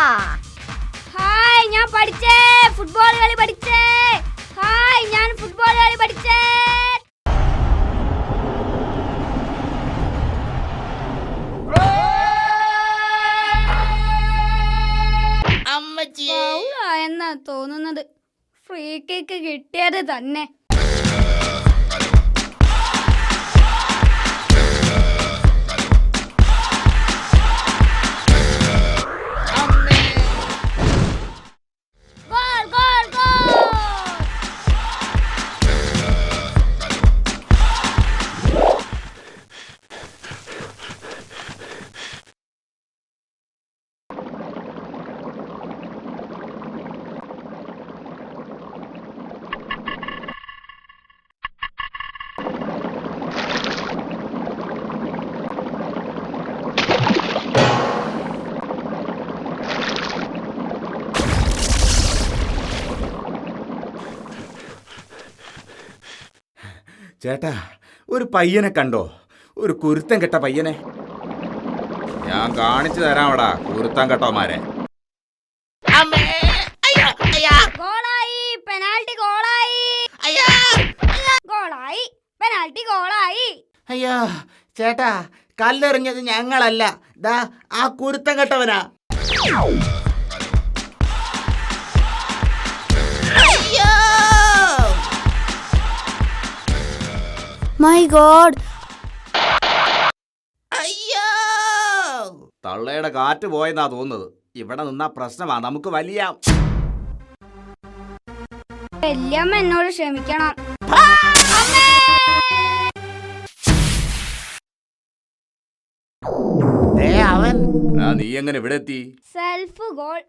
Hi, ഞാൻ പഠിച്ചേ football കളി പഠിച്ചേ. ഹായ്, ഞാൻ ഫുട്ബോൾ കളി പഠിച്ചേ. എന്നാ തോന്നുന്നത്, ഫ്രീ കിക്ക് കിട്ടിയത് തന്നെ. ചേട്ടാ, ഒരു പയ്യനെ കണ്ടോ? ഒരു കുരുത്തം കെട്ട പയ്യനെ. ഞാൻ കാണിച്ചു തരാമടാ കുരുത്തം കെട്ടോമാരെ. ഗോളായി, പെനാൽറ്റി ഗോളായി. ഗോളായി, പെനാൽറ്റി ഗോളായി. അയ്യോ ചേട്ടാ, കല്ലെറിഞ്ഞത് ഞങ്ങളല്ല, ദാ ആ കുരുത്തം കെട്ടവനാ. മൈ ഗോഡ്, അയ്യോ! തള്ളയുടെ കാറ്റ് പോയെന്നാ തോന്നുന്നത്. ഇവിടെ നിന്നാ പ്രശ്നമാ, നമുക്ക് വലിയ. വല്യമ്മ എന്നോട് ക്ഷമിക്കണം. അവൻ നീ എങ്ങനെ ഇവിടെ എത്തി? Self goal.